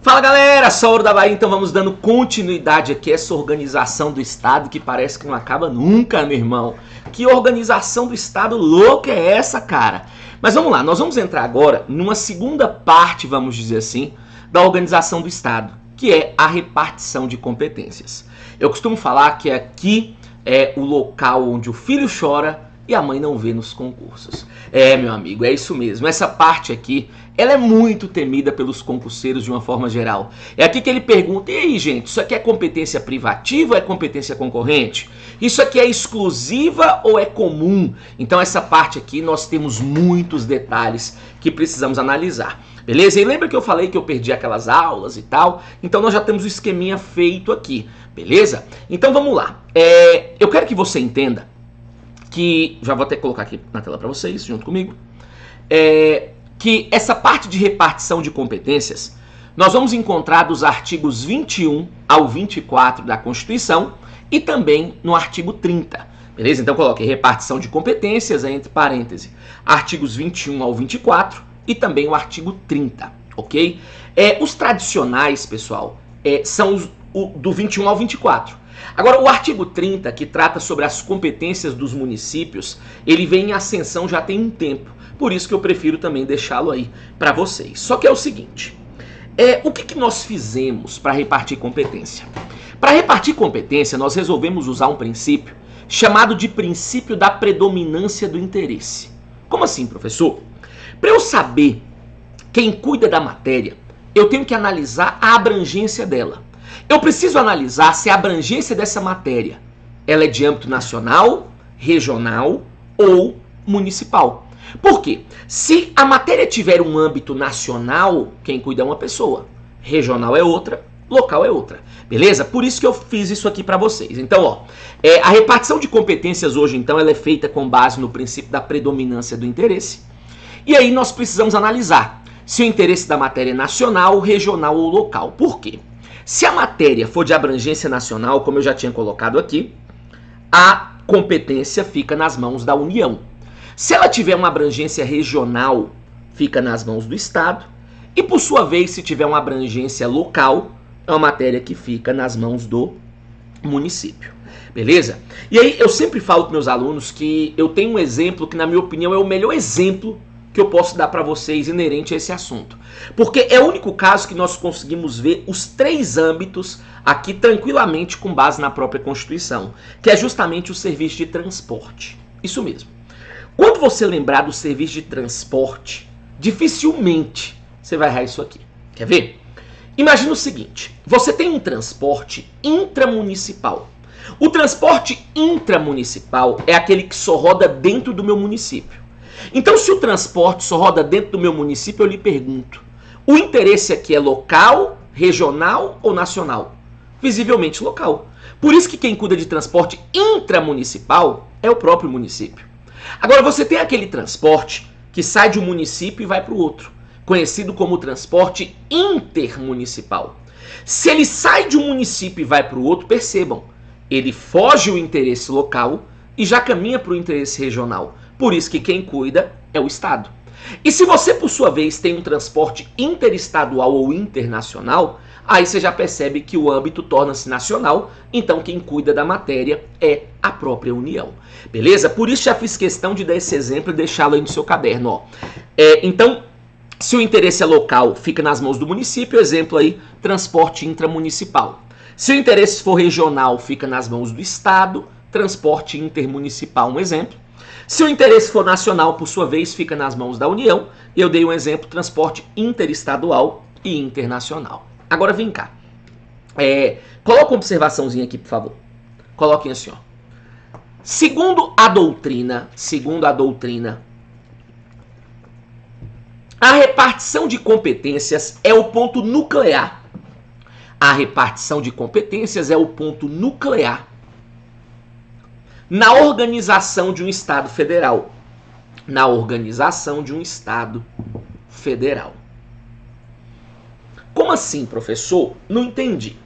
Fala galera, Sauro da Bahia, então vamos dando continuidade aqui a essa organização do Estado que parece que não acaba nunca, meu irmão. Que organização do Estado louca é essa, cara? Mas vamos lá, nós vamos entrar agora numa segunda parte, vamos dizer assim, da organização do Estado, que é a repartição de competências. Eu costumo falar que aqui é o local onde o filho chora e a mãe não vê nos concursos. É, meu amigo, é isso mesmo. Essa parte aqui, ela é muito temida pelos concurseiros de uma forma geral. É aqui que ele pergunta, e aí, gente, isso aqui é competência privativa ou é competência concorrente? Isso aqui é exclusiva ou é comum? Então essa parte aqui nós temos muitos detalhes que precisamos analisar. Beleza? E lembra que eu falei que eu perdi aquelas aulas e tal? Então nós já temos o esqueminha feito aqui. Beleza? Então vamos lá. Eu quero que você entenda que, já vou até colocar aqui na tela para vocês, junto comigo, que essa parte de repartição de competências, nós vamos encontrar dos artigos 21 ao 24 da Constituição e também no artigo 30, beleza? Então coloquei repartição de competências, entre parênteses, artigos 21 ao 24 e também o artigo 30, ok? Os tradicionais, pessoal, são do 21 ao 24. Agora, o artigo 30, que trata sobre as competências dos municípios, ele vem em ascensão já tem um tempo. Por isso que eu prefiro também deixá-lo aí para vocês. Só que é o seguinte, o que nós fizemos para repartir competência? Para repartir competência, nós resolvemos usar um princípio chamado de princípio da predominância do interesse. Como assim, professor? Para eu saber quem cuida da matéria, eu tenho que analisar a abrangência dela. Eu preciso analisar se a abrangência dessa matéria ela é de âmbito nacional, regional ou municipal. Por quê? Se a matéria tiver um âmbito nacional, quem cuida é uma pessoa, regional é outra, local é outra. Beleza? Por isso que eu fiz isso aqui para vocês. Então, a repartição de competências hoje, então, ela é feita com base no princípio da predominância do interesse. E aí nós precisamos analisar se o interesse da matéria é nacional, regional ou local. Por quê? Se a matéria for de abrangência nacional, como eu já tinha colocado aqui, a competência fica nas mãos da União. Se ela tiver uma abrangência regional, fica nas mãos do Estado. E, por sua vez, se tiver uma abrangência local, é uma matéria que fica nas mãos do município. Beleza? E aí, eu sempre falo para meus alunos que eu tenho um exemplo que, na minha opinião, é o melhor exemplo que eu posso dar para vocês inerente a esse assunto. Porque é o único caso que nós conseguimos ver os três âmbitos aqui tranquilamente com base na própria Constituição, que é justamente o serviço de transporte. Isso mesmo. Quando você lembrar do serviço de transporte, dificilmente você vai errar isso aqui. Quer ver? Imagina o seguinte, você tem um transporte intramunicipal. O transporte intramunicipal é aquele que só roda dentro do meu município. Então, se o transporte só roda dentro do meu município, eu lhe pergunto, o interesse aqui é local, regional ou nacional? Visivelmente local. Por isso que quem cuida de transporte intramunicipal é o próprio município. Agora, você tem aquele transporte que sai de um município e vai para o outro, conhecido como transporte intermunicipal. Se ele sai de um município e vai para o outro, percebam, ele foge o interesse local e já caminha para o interesse regional. Por isso que quem cuida é o Estado. E se você, por sua vez, tem um transporte interestadual ou internacional, aí você já percebe que o âmbito torna-se nacional, então quem cuida da matéria é a própria União. Beleza? Por isso já fiz questão de dar esse exemplo e deixá-lo aí no seu caderno. Então, se o interesse é local, fica nas mãos do município, exemplo aí, transporte intramunicipal. Se o interesse for regional, fica nas mãos do Estado, transporte intermunicipal, um exemplo. Se o interesse for nacional, por sua vez, fica nas mãos da União. Eu dei um exemplo, transporte interestadual e internacional. Agora vem cá. Coloca uma observaçãozinha aqui, por favor. Coloquem assim, ó. Segundo a doutrina, a repartição de competências é o ponto nuclear. A repartição de competências é o ponto nuclear na organização de um Estado federal. Na organização de um Estado federal. Como assim, professor? Não entendi.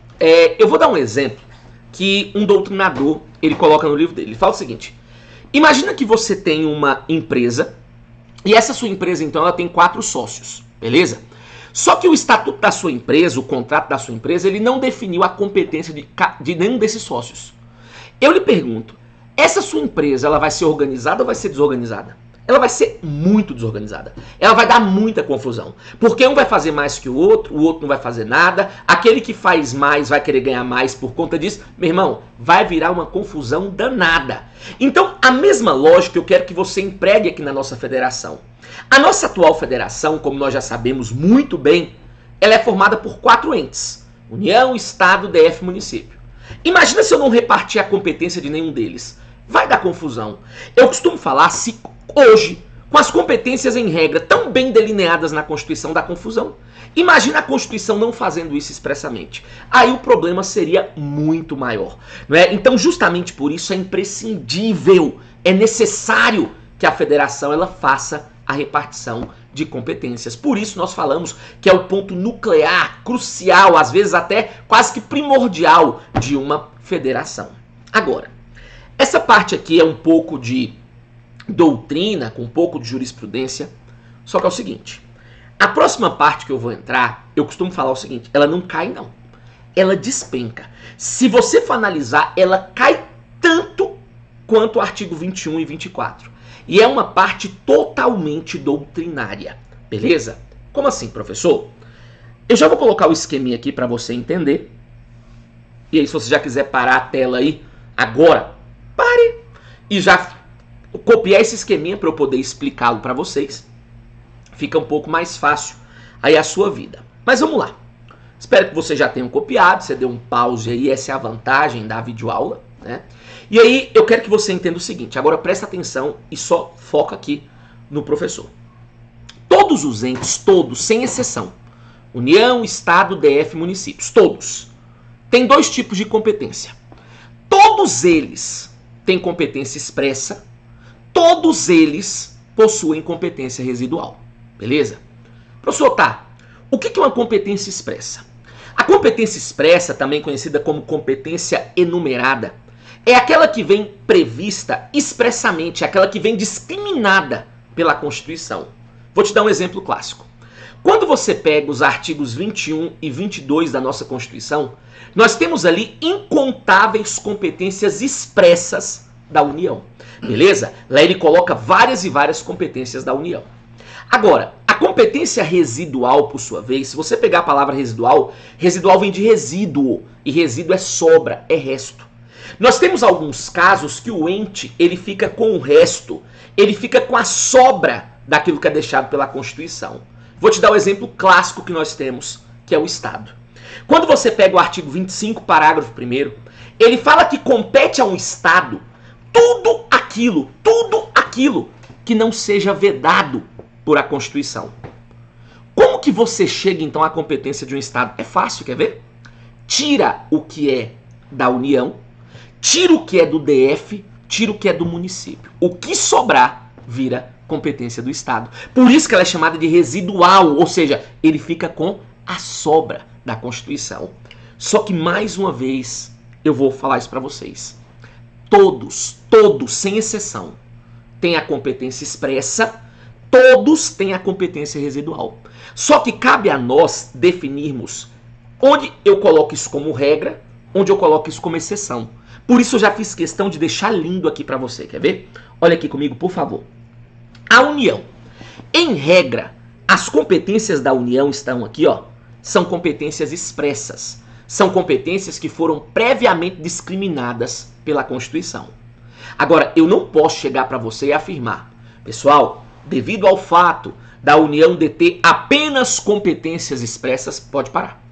Eu vou dar um exemplo que um doutrinador, ele coloca no livro dele. Ele fala o seguinte, imagina que você tem uma empresa, e essa sua empresa, então, ela tem 4 sócios, beleza? Só que o estatuto da sua empresa, o contrato da sua empresa, ele não definiu a competência de nenhum desses sócios. Eu lhe pergunto, essa sua empresa, ela vai ser organizada ou vai ser desorganizada? Ela vai ser muito desorganizada. Ela vai dar muita confusão. Porque um vai fazer mais que o outro não vai fazer nada. Aquele que faz mais vai querer ganhar mais por conta disso. Meu irmão, vai virar uma confusão danada. Então, a mesma lógica eu quero que você empregue aqui na nossa federação. A nossa atual federação, como nós já sabemos muito bem, ela é formada por 4 entes. União, Estado, DF, Município. Imagina se eu não repartir a competência de nenhum deles. Vai dar confusão. Eu costumo falar, se hoje, com as competências em regra tão bem delineadas na Constituição, dá confusão. Imagina a Constituição não fazendo isso expressamente. Aí o problema seria muito maior. Não é? Então, justamente por isso, é imprescindível, é necessário que a federação ela faça a repartição de competências. Por isso nós falamos que é o ponto nuclear, crucial, às vezes até quase que primordial de uma federação. Agora, essa parte aqui é um pouco de doutrina, com um pouco de jurisprudência, só que é o seguinte, a próxima parte que eu vou entrar, eu costumo falar o seguinte, ela não cai não, ela despenca. Se você for analisar, ela cai tanto quanto o artigo 21 e 24. E é uma parte totalmente doutrinária, beleza? Como assim, professor? Eu já vou colocar o esqueminha aqui para você entender. E aí, se você já quiser parar a tela aí, agora, pare e já copiar esse esqueminha para eu poder explicá-lo para vocês. Fica um pouco mais fácil aí a sua vida. Mas vamos lá. Espero que vocês já tenham copiado, você deu um pause aí, essa é a vantagem da videoaula, né? E aí eu quero que você entenda o seguinte, agora presta atenção e só foca aqui no professor. Todos os entes, todos, sem exceção, União, Estado, DF, municípios, todos, têm 2 tipos de competência. Todos eles têm competência expressa, todos eles possuem competência residual, beleza? Professor, tá, o que é uma competência expressa? A competência expressa, também conhecida como competência enumerada, é aquela que vem prevista expressamente, aquela que vem discriminada pela Constituição. Vou te dar um exemplo clássico. Quando você pega os artigos 21 e 22 da nossa Constituição, nós temos ali incontáveis competências expressas da União. Beleza? Lá ele coloca várias e várias competências da União. Agora, a competência residual, por sua vez, se você pegar a palavra residual, residual vem de resíduo, e resíduo é sobra, é resto. Nós temos alguns casos que o ente ele fica com o resto, ele fica com a sobra daquilo que é deixado pela Constituição. Vou te dar o exemplo clássico que nós temos, que é o Estado. Quando você pega o artigo 25, parágrafo 1º, ele fala que compete a um Estado tudo aquilo que não seja vedado por a Constituição. Como que você chega então à competência de um Estado? É fácil, quer ver? Tira o que é da União, tira o que é do DF, tira o que é do município. O que sobrar vira competência do Estado. Por isso que ela é chamada de residual, ou seja, ele fica com a sobra da Constituição. Só que, mais uma vez, eu vou falar isso para vocês. Todos, sem exceção, têm a competência expressa, todos têm a competência residual. Só que cabe a nós definirmos onde eu coloco isso como regra, onde eu coloco isso como exceção. Por isso eu já fiz questão de deixar lindo aqui para você, quer ver? Olha aqui comigo, por favor. A União. Em regra, as competências da União estão aqui, ó, são competências expressas. São competências que foram previamente discriminadas pela Constituição. Agora, eu não posso chegar para você e afirmar, pessoal, devido ao fato da União deter apenas competências expressas, pode parar.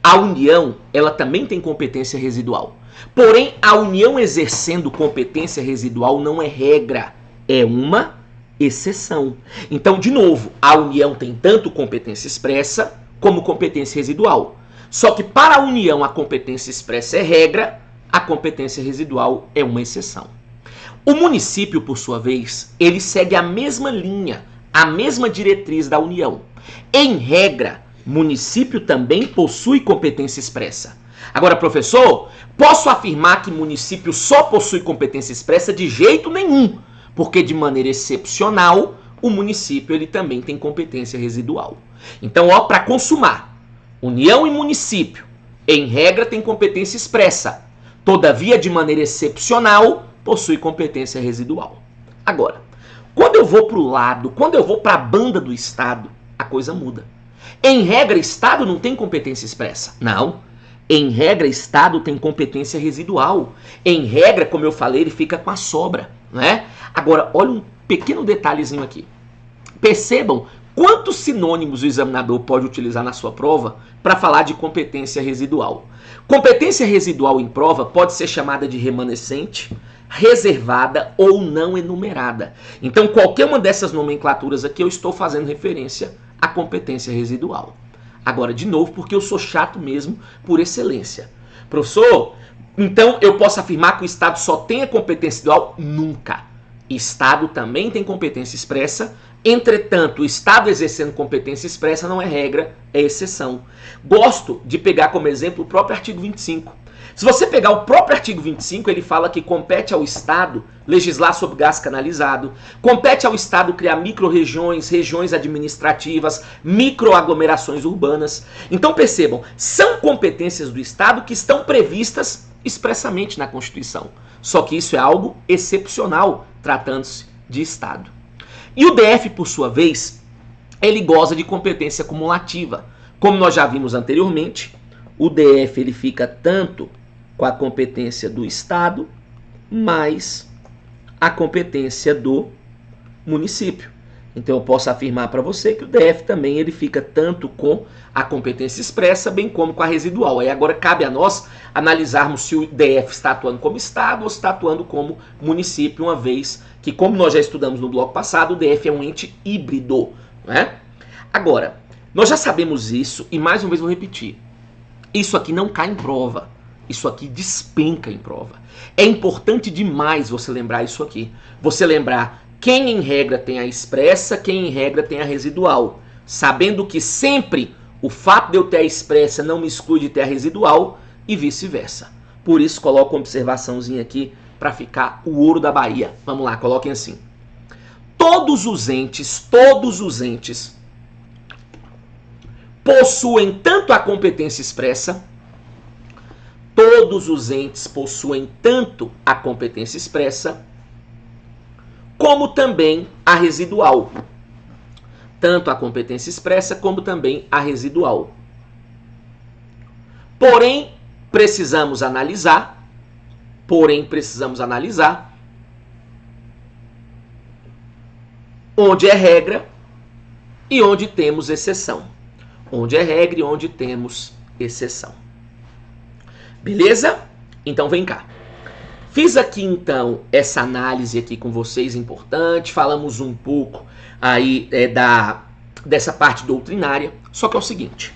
A União, ela também tem competência residual. Porém, a União exercendo competência residual não é regra, é uma exceção. Então, de novo, a União tem tanto competência expressa como competência residual. Só que para a União a competência expressa é regra, a competência residual é uma exceção. O município, por sua vez, ele segue a mesma linha, a mesma diretriz da União. Em regra, município também possui competência expressa. Agora, professor, posso afirmar que município só possui competência expressa? De jeito nenhum, porque de maneira excepcional, o município ele também tem competência residual. Então, ó, para consumar, União e município, em regra, tem competência expressa. Todavia, de maneira excepcional, possui competência residual. Agora, quando eu vou para o lado, quando eu vou para a banda do Estado, a coisa muda. Em regra, Estado não tem competência expressa. Não. Em regra, Estado tem competência residual. Em regra, como eu falei, ele fica com a sobra, né? Agora, olha um pequeno detalhezinho aqui. Percebam quantos sinônimos o examinador pode utilizar na sua prova para falar de competência residual. Competência residual em prova pode ser chamada de remanescente, reservada ou não enumerada. Então, qualquer uma dessas nomenclaturas aqui eu estou fazendo referência à competência residual. Agora, de novo, porque eu sou chato mesmo por excelência. Professor, então eu posso afirmar que o Estado só tem a competência residual? Nunca. Estado também tem competência expressa, entretanto, o Estado exercendo competência expressa não é regra, é exceção. Gosto de pegar como exemplo o próprio artigo 25. Se você pegar o próprio artigo 25, ele fala que compete ao Estado legislar sobre gás canalizado, compete ao Estado criar micro-regiões, regiões administrativas, microaglomerações urbanas. Então percebam, são competências do Estado que estão previstas expressamente na Constituição. Só que isso é algo excepcional, tratando-se de Estado. E o DF, por sua vez, ele goza de competência cumulativa. Como nós já vimos anteriormente, o DF ele fica tanto com a competência do Estado, mais a competência do município. Então eu posso afirmar para você que o DF também ele fica tanto com a competência expressa, bem como com a residual. Aí agora cabe a nós analisarmos se o DF está atuando como Estado ou está atuando como município, uma vez que, como nós já estudamos no bloco passado, o DF é um ente híbrido, né? Agora, nós já sabemos isso e mais uma vez vou repetir. Isso aqui não cai em prova. Isso aqui despenca em prova. É importante demais você lembrar isso aqui. Você lembrar quem em regra tem a expressa, quem em regra tem a residual. Sabendo que sempre o fato de eu ter a expressa não me exclui de ter a residual e vice-versa. Por isso coloco uma observaçãozinha aqui para ficar o ouro da Bahia. Vamos lá, coloquem assim. Todos os entes possuem tanto a competência expressa, todos os entes possuem tanto a competência expressa, como também a residual. Tanto a competência expressa, como também a residual. Porém, precisamos analisar onde é regra e onde temos exceção. Onde é regra e onde temos exceção. Beleza? Então vem cá. Fiz aqui então essa análise aqui com vocês importante, falamos um pouco aí dessa parte doutrinária, só que é o seguinte,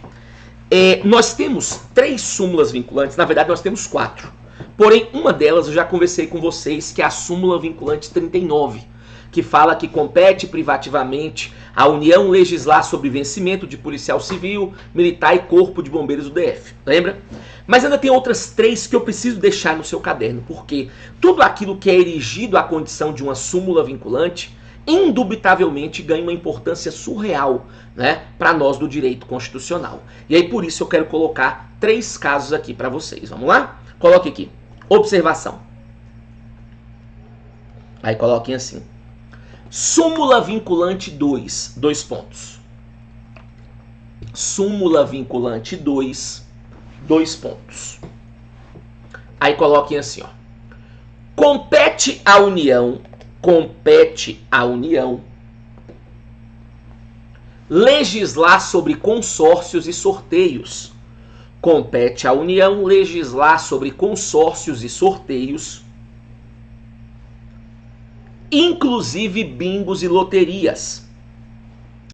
nós temos 3 súmulas vinculantes, na verdade nós temos 4, porém uma delas eu já conversei com vocês, que é a súmula vinculante 39, que fala que compete privativamente a União legislar sobre vencimento de policial civil, militar e corpo de bombeiros do DF. Lembra? Mas ainda tem outras 3 que eu preciso deixar no seu caderno, porque tudo aquilo que é erigido à condição de uma súmula vinculante, indubitavelmente ganha uma importância surreal, né, para nós do direito constitucional. E aí por isso eu quero colocar 3 casos aqui para vocês. Vamos lá? Coloque aqui. Observação. Aí coloquem assim. Súmula vinculante 2, 2 pontos. Súmula vinculante 2, 2 pontos. Aí coloquem assim, ó. Compete à União legislar sobre consórcios e sorteios. Compete à União legislar sobre consórcios e sorteios, inclusive bingos e loterias.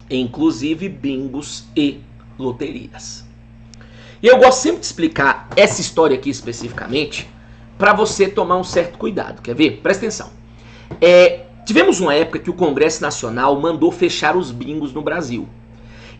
Inclusive bingos e loterias. E eu gosto sempre de explicar essa história aqui especificamente para você tomar um certo cuidado. Quer ver? Presta atenção. Tivemos uma época que o Congresso Nacional mandou fechar os bingos no Brasil.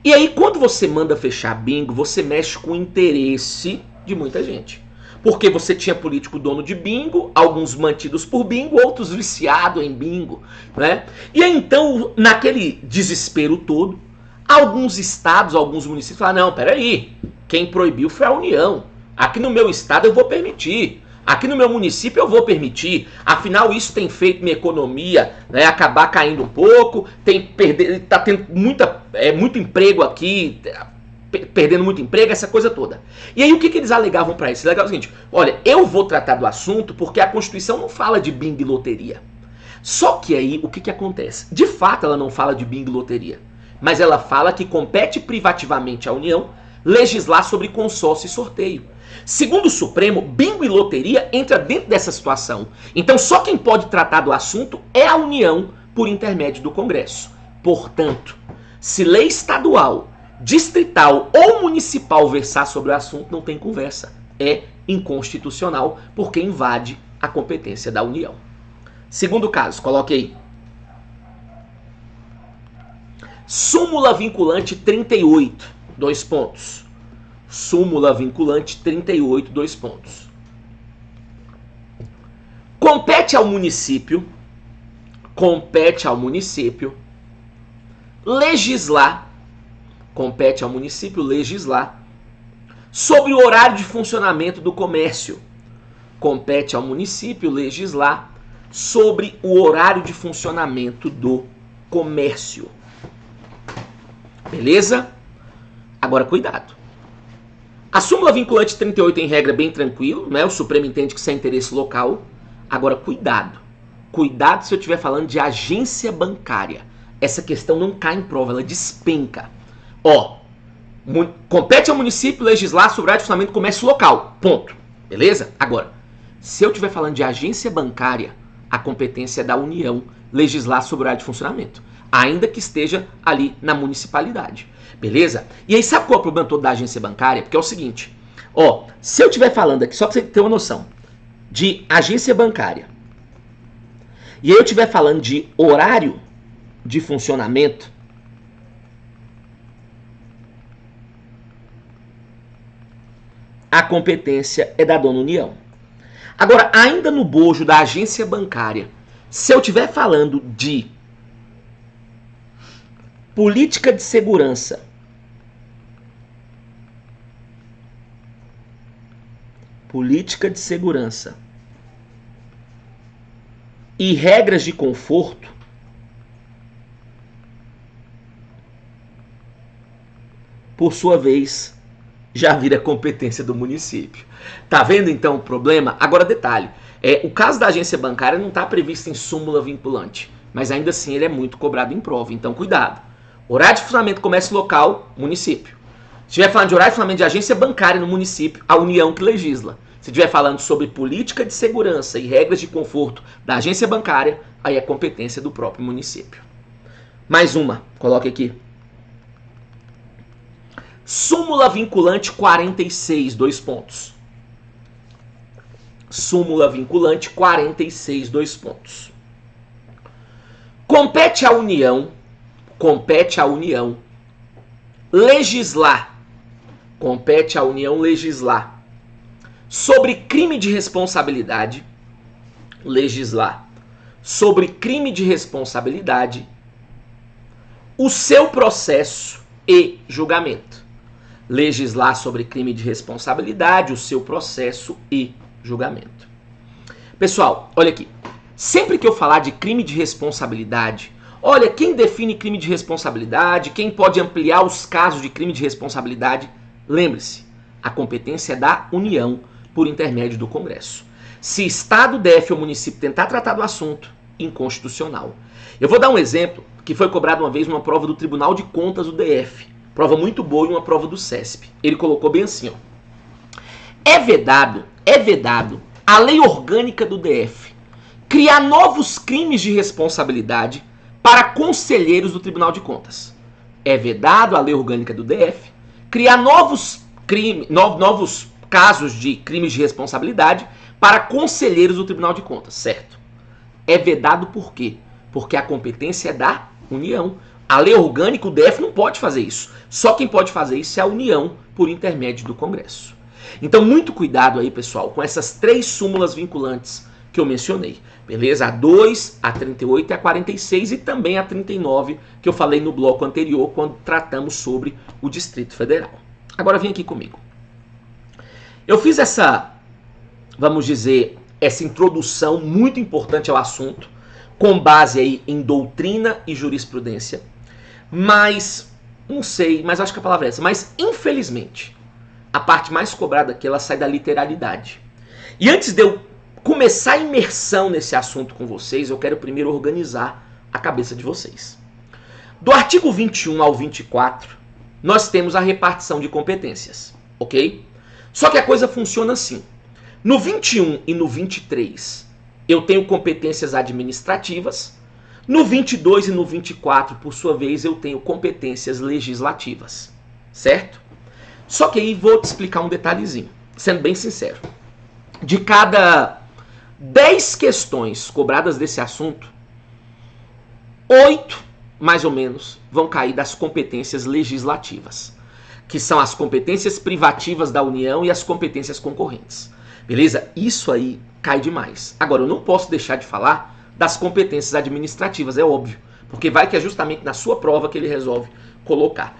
E aí, quando você manda fechar bingo, você mexe com o interesse de muita gente. Porque você tinha político dono de bingo, alguns mantidos por bingo, outros viciados em bingo, né? E aí, então, naquele desespero todo, alguns estados, alguns municípios falaram, não, peraí, quem proibiu foi a União. Aqui no meu estado eu vou permitir. Aqui no meu município eu vou permitir. Afinal, isso tem feito minha economia, né, acabar caindo um pouco, tá tendo muito emprego aqui, perdendo muito emprego, essa coisa toda. E aí o que eles alegavam para isso? Eles alegavam o seguinte, olha, eu vou tratar do assunto porque a Constituição não fala de bingo e loteria. Só que aí o que acontece? De fato ela não fala de bingo e loteria, mas ela fala que compete privativamente à União legislar sobre consórcio e sorteio. Segundo o Supremo, bingo e loteria entra dentro dessa situação. Então só quem pode tratar do assunto é a União por intermédio do Congresso. Portanto, se lei estadual, distrital ou municipal versar sobre o assunto, não tem conversa. É inconstitucional porque invade a competência da União. Segundo caso, coloque aí. Súmula vinculante 38, 2 pontos. Súmula vinculante 38, 2 pontos. Compete ao município legislar sobre o horário de funcionamento do comércio. Compete ao município legislar sobre o horário de funcionamento do comércio. Beleza? Agora, cuidado. A súmula vinculante 38 em regra é bem tranquilo, né? O Supremo entende que isso é interesse local. Agora, cuidado. Cuidado se eu estiver falando de agência bancária. Essa questão não cai em prova, ela despenca. Ó, compete ao município legislar sobre o horário de funcionamento do comércio local. Ponto. Beleza? Agora, se eu estiver falando de agência bancária, a competência é da União legislar sobre o horário de funcionamento, ainda que esteja ali na municipalidade. Beleza? E aí, sabe qual é o problema todo da agência bancária? Porque é o seguinte, ó, se eu estiver falando aqui, só para você ter uma noção, de agência bancária, e aí eu estiver falando de horário de funcionamento, a competência é da dona União. Agora, ainda no bojo da agência bancária, se eu estiver falando de política de segurança, e regras de conforto, por sua vez, já vira competência do município. Tá vendo então o problema? Agora detalhe, o caso da agência bancária não está previsto em súmula vinculante, mas ainda assim ele é muito cobrado em prova, então cuidado. Horário de funcionamento do comércio local, município. Se estiver falando de horário de funcionamento de agência bancária no município, a União que legisla. Se estiver falando sobre política de segurança e regras de conforto da agência bancária, aí é competência do próprio município. Mais uma, coloque aqui. Súmula vinculante 46, 2 pontos. Súmula vinculante 46, 2 pontos. Compete à União legislar sobre crime de responsabilidade, o seu processo e julgamento. Legislar sobre crime de responsabilidade, o seu processo e julgamento. Pessoal, olha aqui. Sempre que eu falar de crime de responsabilidade, olha, quem define crime de responsabilidade, quem pode ampliar os casos de crime de responsabilidade, lembre-se, a competência é da União por intermédio do Congresso. Se Estado, DF ou município tentar tratar do assunto, inconstitucional. Eu vou dar um exemplo que foi cobrado uma vez numa prova do Tribunal de Contas do DF. Prova muito boa e uma prova do CESP. Ele colocou bem assim, ó. É vedado a lei orgânica do DF criar novos crimes de responsabilidade para conselheiros do Tribunal de Contas. É vedado a lei orgânica do DF criar novos casos de crimes de responsabilidade para conselheiros do Tribunal de Contas, certo? É vedado por quê? Porque a competência é da União. A lei orgânica, o DF não pode fazer isso. Só quem pode fazer isso é a União por intermédio do Congresso. Então, muito cuidado aí, pessoal, com essas 3 súmulas vinculantes que eu mencionei, beleza? A 2, a 38 e a 46 e também a 39, que eu falei no bloco anterior, quando tratamos sobre o Distrito Federal. Agora vem aqui comigo. Eu fiz essa, vamos dizer, essa introdução muito importante ao assunto, com base aí em doutrina e jurisprudência, mas, não sei, mas acho que a palavra é essa, mas infelizmente, a parte mais cobrada aqui, ela sai da literalidade. E antes de eu começar a imersão nesse assunto com vocês, eu quero primeiro organizar a cabeça de vocês. Do artigo 21 ao 24, nós temos a repartição de competências, ok? Só que a coisa funciona assim. No 21 e no 23, eu tenho competências administrativas. No 22 e no 24, por sua vez, eu tenho competências legislativas, certo? Só que aí vou te explicar um detalhezinho, sendo bem sincero. De cada 10 questões cobradas desse assunto, 8, mais ou menos, vão cair das competências legislativas, que são as competências privativas da União e as competências concorrentes. Beleza? Isso aí cai demais. Agora, eu não posso deixar de falar das competências administrativas, é óbvio, porque vai que é justamente na sua prova que ele resolve colocar.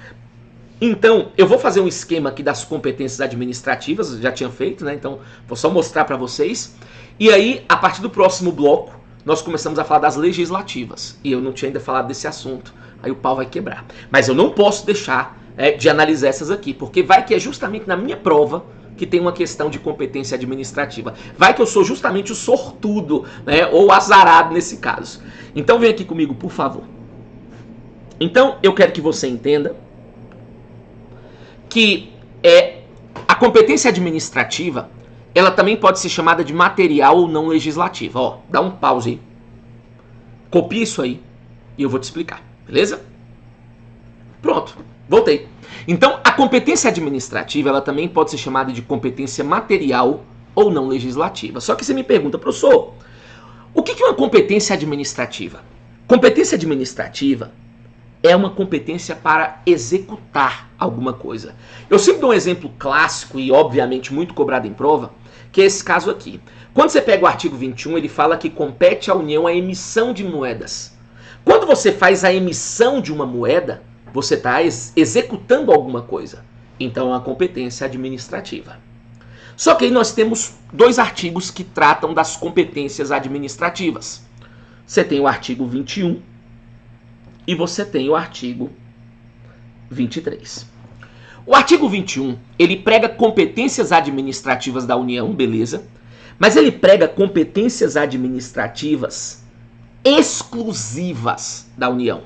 Então, eu vou fazer um esquema aqui das competências administrativas, já tinha feito, né? Então, vou só mostrar para vocês. E aí, a partir do próximo bloco, nós começamos a falar das legislativas. E eu não tinha ainda falado desse assunto, aí o pau vai quebrar. Mas eu não posso deixar de analisar essas aqui, porque vai que é justamente na minha prova que tem uma questão de competência administrativa. Vai que eu sou justamente o sortudo, né? Ou azarado nesse caso. Então, vem aqui comigo, por favor. Então, eu quero que você entenda que a competência administrativa, ela também pode ser chamada de material ou não legislativa. Ó, dá um pause aí. Copia isso aí e eu vou te explicar, beleza? Pronto, voltei. Então, a competência administrativa, ela também pode ser chamada de competência material ou não legislativa. Só que você me pergunta, professor, o que é uma competência administrativa? Competência administrativa é uma competência para executar alguma coisa. Eu sempre dou um exemplo clássico e obviamente muito cobrado em prova, que é esse caso aqui. Quando você pega o artigo 21, ele fala que compete à União a emissão de moedas. Quando você faz a emissão de uma moeda, você está executando alguma coisa. Então é uma competência administrativa. Só que aí nós temos 2 artigos que tratam das competências administrativas. Você tem o artigo 21 e você tem o artigo 23. O artigo 21, ele prega competências administrativas da União, beleza? Mas ele prega competências administrativas exclusivas da União.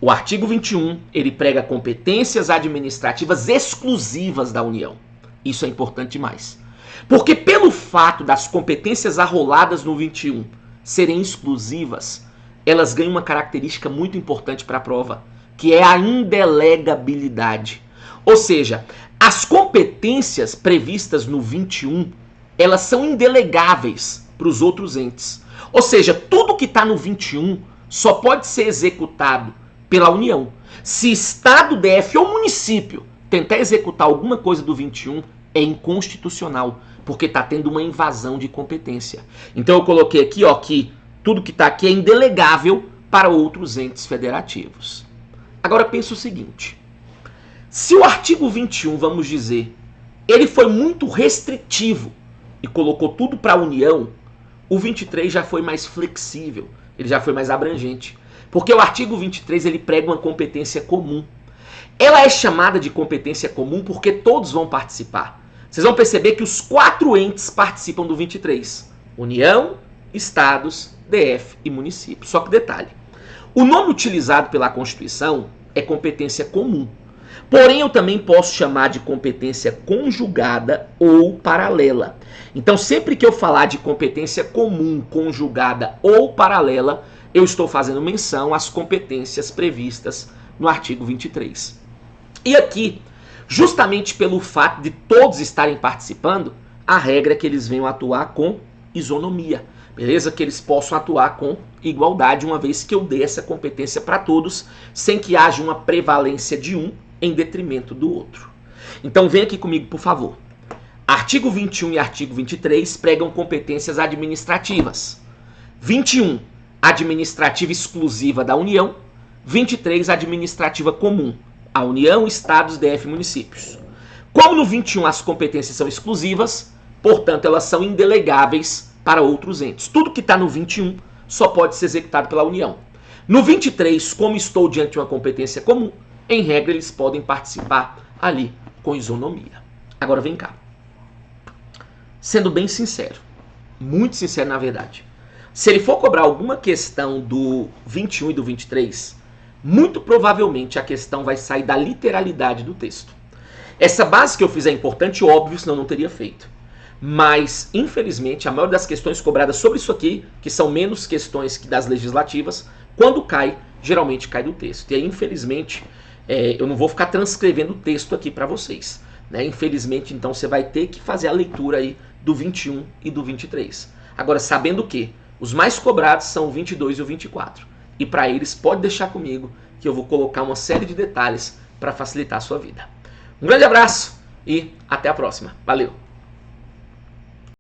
O artigo 21, ele prega competências administrativas exclusivas da União. Isso é importante demais. Porque pelo fato das competências arroladas no 21 serem exclusivas, elas ganham uma característica muito importante para a prova, que é a indelegabilidade. Ou seja, as competências previstas no 21, elas são indelegáveis para os outros entes. Ou seja, tudo que está no 21 só pode ser executado pela União. Se Estado, DF ou município tentar executar alguma coisa do 21, é inconstitucional, porque está tendo uma invasão de competência. Então eu coloquei aqui, ó, que tudo que está aqui é indelegável para outros entes federativos. Agora pensa o seguinte, se o artigo 21, vamos dizer, ele foi muito restritivo e colocou tudo para a União, o 23 já foi mais flexível, ele já foi mais abrangente. Porque o artigo 23 ele prega uma competência comum. Ela é chamada de competência comum porque todos vão participar. Vocês vão perceber que os 4 entes participam do 23. União, Estados, DF e município. Só que detalhe, o nome utilizado pela Constituição é competência comum. Porém, eu também posso chamar de competência conjugada ou paralela. Então, sempre que eu falar de competência comum, conjugada ou paralela, eu estou fazendo menção às competências previstas no artigo 23. E aqui, justamente pelo fato de todos estarem participando, a regra é que eles venham atuar com isonomia. Beleza? Que eles possam atuar com igualdade, uma vez que eu dei essa competência para todos, sem que haja uma prevalência de um em detrimento do outro. Então vem aqui comigo, por favor. Artigo 21 e artigo 23 pregam competências administrativas. 21, administrativa exclusiva da União. 23, administrativa comum. A União, Estados, DF e municípios. Como no 21 as competências são exclusivas, portanto elas são indelegáveis para outros entes. Tudo que está no 21 só pode ser executado pela União. No 23, como estou diante de uma competência comum, em regra eles podem participar ali com isonomia. Agora vem cá. Sendo bem sincero, muito sincero na verdade, se ele for cobrar alguma questão do 21 e do 23, muito provavelmente a questão vai sair da literalidade do texto. Essa base que eu fiz é importante, óbvio, senão eu não teria feito. Mas, infelizmente, a maioria das questões cobradas sobre isso aqui, que são menos questões que das legislativas, quando cai, geralmente cai do texto. E aí, infelizmente, eu não vou ficar transcrevendo o texto aqui para vocês. Né? Infelizmente, então, você vai ter que fazer a leitura aí do 21 e do 23. Agora, sabendo que os mais cobrados são o 22 e o 24. E para eles, pode deixar comigo que eu vou colocar uma série de detalhes para facilitar a sua vida. Um grande abraço e até a próxima. Valeu!